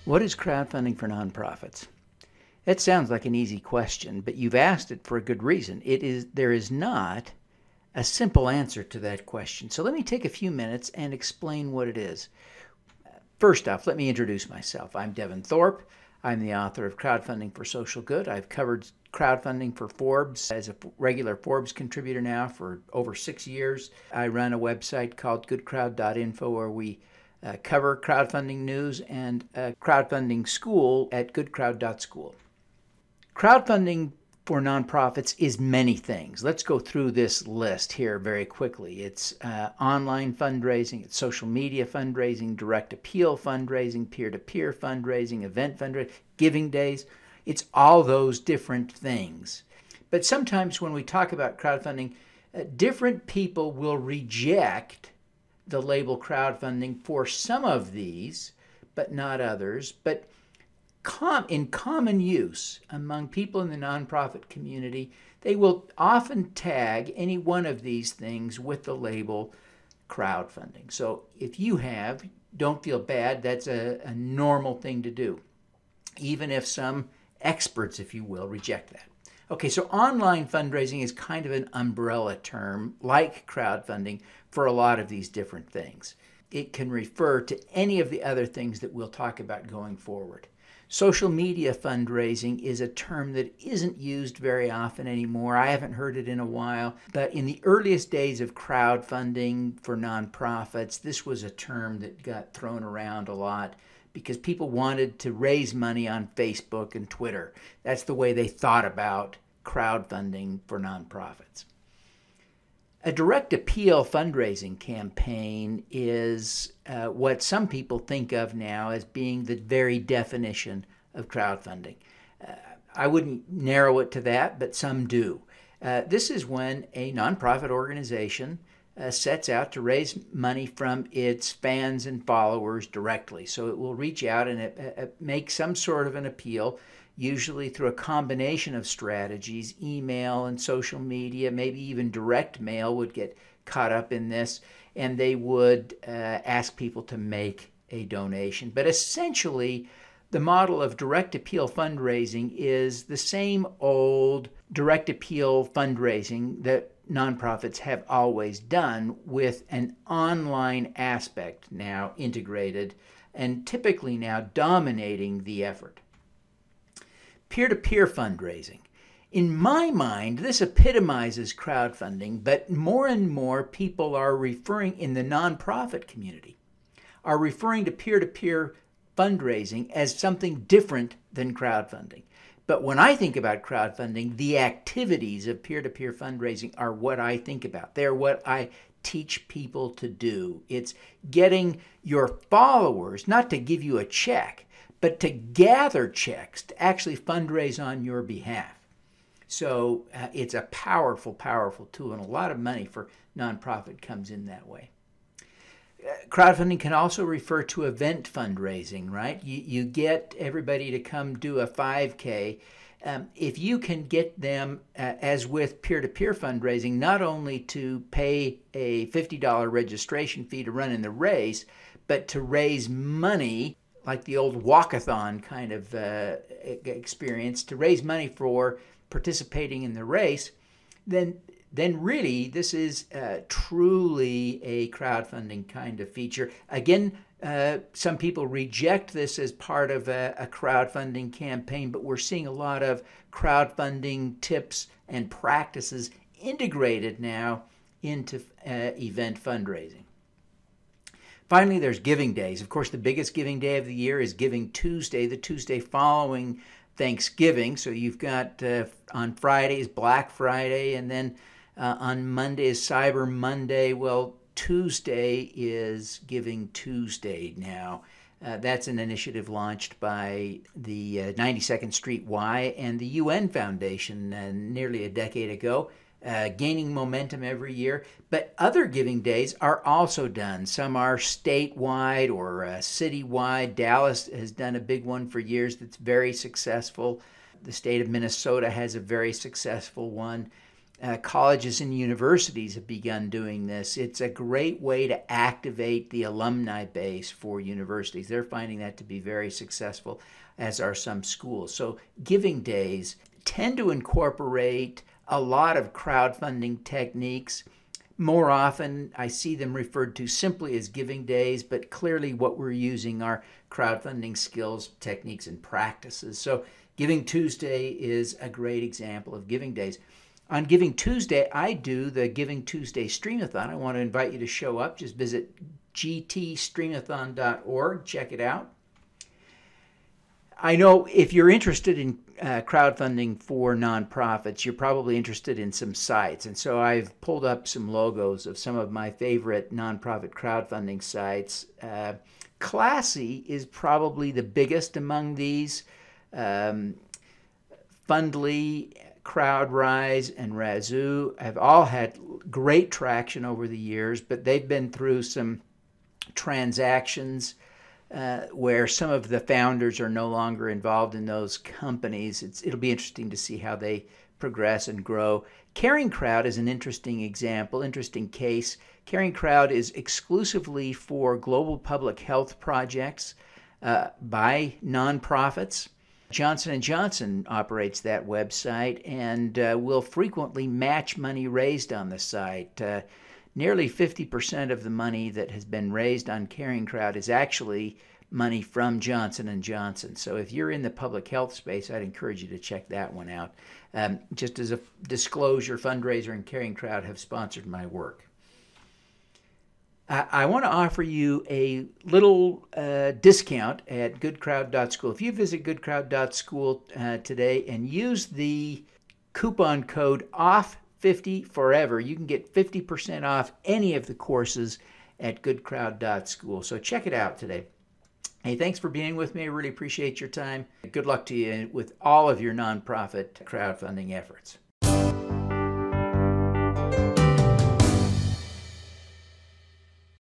What is crowdfunding for nonprofits? That sounds like an easy question, but you've asked it for a good reason. There is not a simple answer to that question. So let me take a few minutes and explain what it is. First off, let me introduce myself. I'm Devin Thorpe. I'm the author of Crowdfunding for Social Good. I've covered crowdfunding for Forbes as a regular Forbes contributor now for over 6 years. I run a website called goodcrowd.info where we cover crowdfunding news, and a crowdfunding school at goodcrowd.school. Crowdfunding for nonprofits is many things. Let's go through this list here very quickly. It's online fundraising, it's social media fundraising, direct appeal fundraising, peer-to-peer fundraising, event fundraising, giving days. It's all those different things. But sometimes when we talk about crowdfunding, different people will reject the label crowdfunding for some of these, but not others. But in common use among people in the nonprofit community, they will often tag any one of these things with the label crowdfunding. So if you have, don't feel bad. That's a normal thing to do, even if some experts, if you will, reject that. Okay, so online fundraising is kind of an umbrella term, like crowdfunding, for a lot of these different things. It can refer to any of the other things that we'll talk about going forward. Social media fundraising is a term that isn't used very often anymore. I haven't heard it in a while, but in the earliest days of crowdfunding for nonprofits, this was a term that got thrown around a lot because people wanted to raise money on Facebook and Twitter. That's the way they thought about crowdfunding for nonprofits. A direct appeal fundraising campaign is what some people think of now as being the very definition of crowdfunding. I wouldn't narrow it to that, but some do. This is when a nonprofit organization sets out to raise money from its fans and followers directly. So it will reach out and make some sort of an appeal, usually through a combination of strategies. Email and social media, maybe even direct mail would get caught up in this, and they would ask people to make a donation. But essentially, the model of direct appeal fundraising is the same old direct appeal fundraising that nonprofits have always done, with an online aspect now integrated and typically now dominating the effort. Peer-to-peer fundraising. In my mind, this epitomizes crowdfunding, but more and more people are referring, in the nonprofit community, are referring to peer-to-peer fundraising as something different than crowdfunding. But when I think about crowdfunding, the activities of peer-to-peer fundraising are what I think about. They're what I teach people to do. It's getting your followers not to give you a check, but to gather checks to actually fundraise on your behalf. So it's a powerful, powerful tool, and a lot of money for nonprofit comes in that way. Crowdfunding can also refer to event fundraising, right? You get everybody to come do a 5K. If you can get them, as with peer-to-peer fundraising, not only to pay a $50 registration fee to run in the race, but to raise money, like the old walkathon kind of experience, to raise money for participating in the race, then really this is truly a crowdfunding kind of feature. Again, some people reject this as part of a crowdfunding campaign, but we're seeing a lot of crowdfunding tips and practices integrated now into event fundraising. Finally, there's giving days. Of course, the biggest giving day of the year is Giving Tuesday, the Tuesday following Thanksgiving. So you've got on Friday is Black Friday, and then on Monday is Cyber Monday. Well, Tuesday is Giving Tuesday now. That's an initiative launched by the 92nd Street Y and the UN Foundation nearly a decade ago, gaining momentum every year. But other giving days are also done. Some are statewide or citywide. Dallas has done a big one for years that's very successful. The state of Minnesota has a very successful one. Colleges and universities have begun doing this. It's a great way to activate the alumni base for universities. They're finding that to be very successful, as are some schools. So giving days tend to incorporate a lot of crowdfunding techniques. More often, I see them referred to simply as giving days, but clearly what we're using are crowdfunding skills, techniques, and practices. So Giving Tuesday is a great example of giving days. On Giving Tuesday, I do the Giving Tuesday Streamathon. I want to invite you to show up. Just visit gtstreamathon.org. Check it out. I know if you're interested in crowdfunding for nonprofits, you're probably interested in some sites. And so I've pulled up some logos of some of my favorite nonprofit crowdfunding sites. Classy is probably the biggest among these. Fundly, CrowdRise, and Razoo have all had great traction over the years, but they've been through some transactions where some of the founders are no longer involved in those companies. It'll be interesting to see how they progress and grow. Caring Crowd is an interesting example, interesting case. Caring Crowd is exclusively for global public health projects by nonprofits. Johnson & Johnson operates that website and will frequently match money raised on the site. Nearly 50% of the money that has been raised on Caring Crowd is actually money from Johnson & Johnson. So if you're in the public health space, I'd encourage you to check that one out. Just as a disclosure, Fundraiser and Caring Crowd have sponsored my work. I want to offer you a little discount at goodcrowd.school. If you visit goodcrowd.school today and use the coupon code OFF50 forever, you can get 50% off any of the courses at goodcrowd.school. So check it out today. Hey, thanks for being with me. I really appreciate your time. Good luck to you with all of your nonprofit crowdfunding efforts.